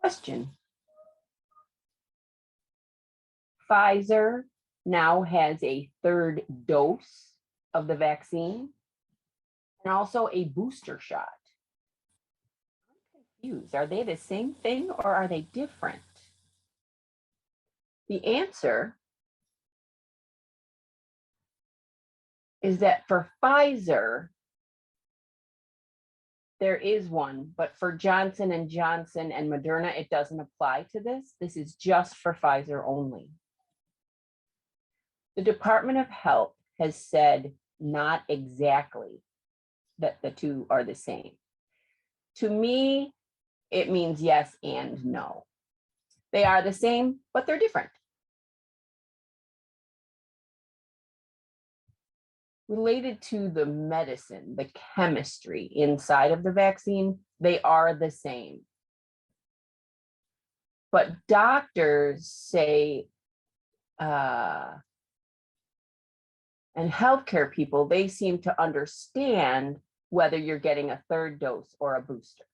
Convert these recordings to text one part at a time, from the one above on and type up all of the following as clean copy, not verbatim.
Question. Pfizer now has a third dose of the vaccine and also a booster shot. I'm confused. Are they the same thing or are they different? The answer is that for Pfizer, there is one, but for Johnson & Johnson and Moderna, it doesn't apply to this. This is just for Pfizer only. The Department of Health has said not exactly that the two are the same. To me, it means yes and no. They are the same, but they're different. Related to the medicine, the chemistry inside of the vaccine, they are the same. But doctors say, and healthcare people, they seem to understand whether you're getting a third dose or a booster.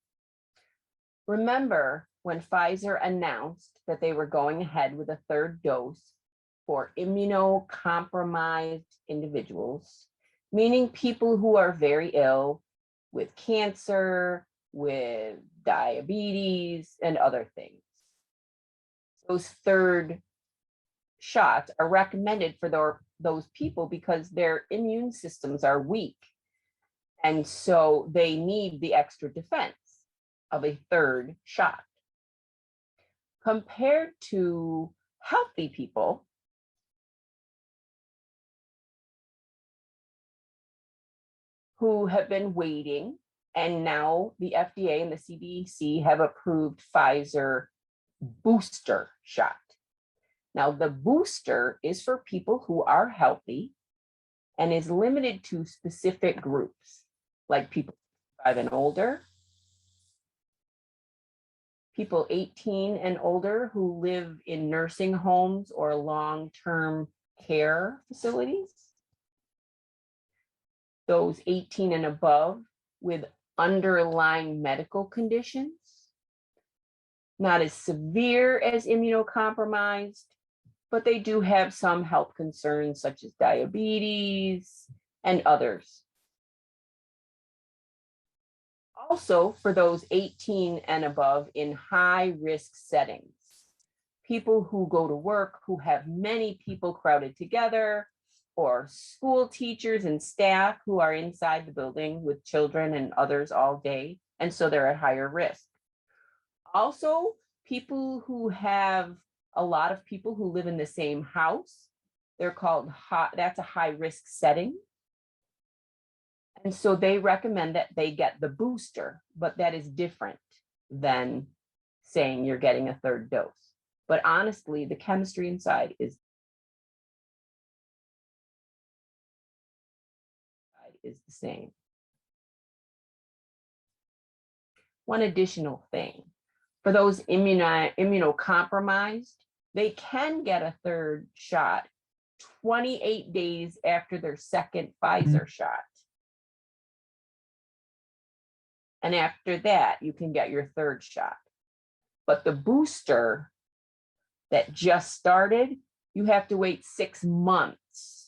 Remember when Pfizer announced that they were going ahead with a third dose for immunocompromised individuals, meaning people who are very ill with cancer, with diabetes, and other things. Those third shots are recommended for those people because their immune systems are weak. And so they need the extra defense of a third shot. Compared to healthy people, who have been waiting, and now the FDA and the CDC have approved Pfizer booster shot. Now, the booster is for people who are healthy and is limited to specific groups, like people 5 and older, people 18 and older who live in nursing homes or long-term care facilities, those 18 and above with underlying medical conditions, not as severe as immunocompromised, but they do have some health concerns such as diabetes and others. Also, for those 18 and above in high-risk settings, people who go to work, who have many people crowded together, or school teachers and staff who are inside the building with children and others all day, and so they're at higher risk. Also, people who have a lot of people who live in the same house, they're called that's a high-risk setting. And so they recommend that they get the booster, but that is different than saying you're getting a third dose. But honestly, the chemistry inside is the same. One additional thing, for those immunocompromised, they can get a third shot 28 days after their second Pfizer shot. And after that, you can get your third shot. But the booster that just started, you have to wait 6 months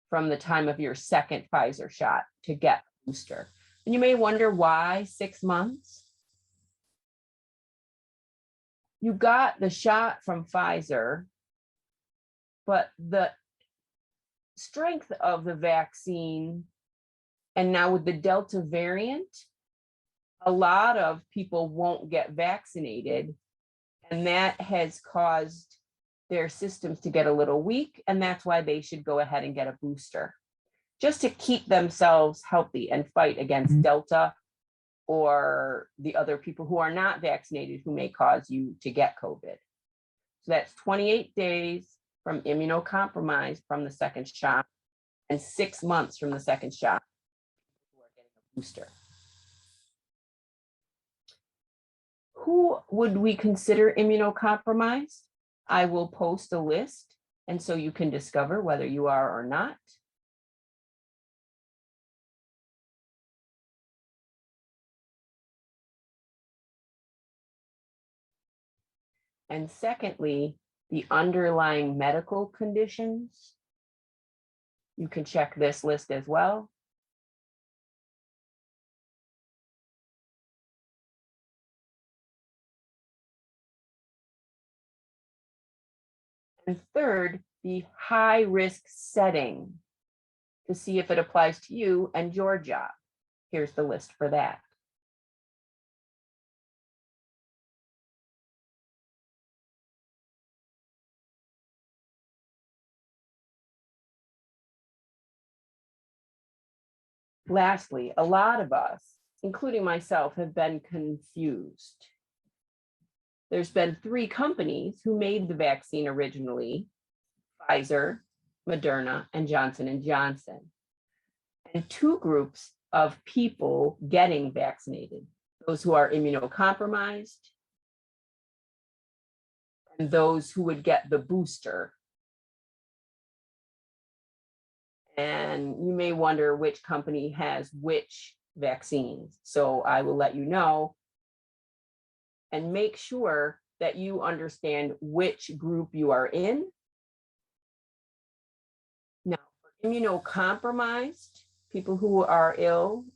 from the time of your second Pfizer shot to get a booster. And you may wonder why 6 months? You got the shot from Pfizer, but the strength of the vaccine, and now with the Delta variant, a lot of people won't get vaccinated, and that has caused their systems to get a little weak, and that's why they should go ahead and get a booster, just to keep themselves healthy and fight against Delta or the other people who are not vaccinated who may cause you to get COVID. So that's 28 days from immunocompromised from the second shot and 6 months from the second shot who are getting a booster. Who would we consider immunocompromised? I will post a list, and so you can discover whether you are or not. And secondly, the underlying medical conditions. You can check this list as well. And third, the high risk setting to see if it applies to you and your job. Here's the list for that. Lastly, a lot of us, including myself, have been confused. There's been 3 companies who made the vaccine originally: Pfizer, Moderna, and Johnson & Johnson. And 2 groups of people getting vaccinated: those who are immunocompromised and those who would get the booster. And you may wonder which company has which vaccines. So I will let you know, and make sure that you understand which group you are in. Now, for immunocompromised people who are ill,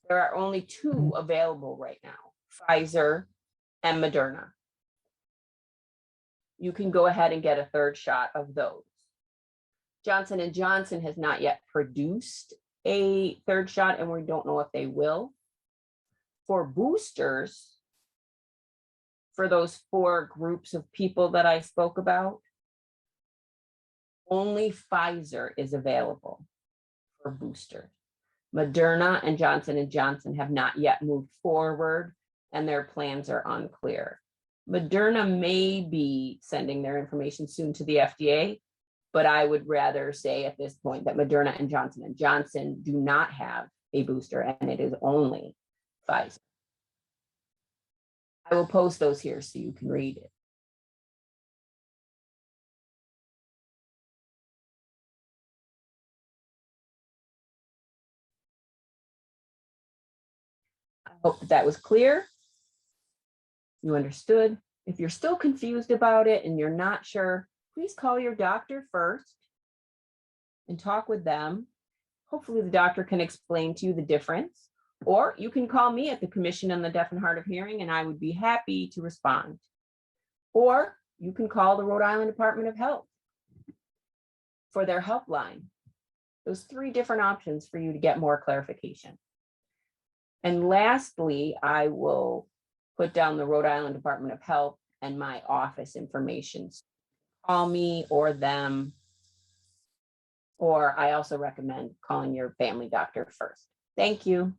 there are only 2 available right now: Pfizer and Moderna. You can go ahead and get a 3rd shot of those. Johnson & Johnson has not yet produced a 3rd shot, and we don't know if they will. For boosters, for those 4 groups of people that I spoke about, only Pfizer is available for booster. Moderna and Johnson & Johnson have not yet moved forward, and their plans are unclear. Moderna may be sending their information soon to the FDA, but I would rather say at this point that Moderna and Johnson & Johnson do not have a booster, and it is only Pfizer. I will post those here so you can read it. I hope that was clear. You understood. If you're still confused about it and you're not sure, please call your doctor first and talk with them. Hopefully the doctor can explain to you the difference, or you can call me at the Commission on the Deaf and Hard of Hearing, and I would be happy to respond. Or you can call the Rhode Island Department of Health for their helpline. Those 3 different options for you to get more clarification. And lastly, I will put down the Rhode Island Department of Health and my office information. Call me or them, or I also recommend calling your family doctor first. Thank you.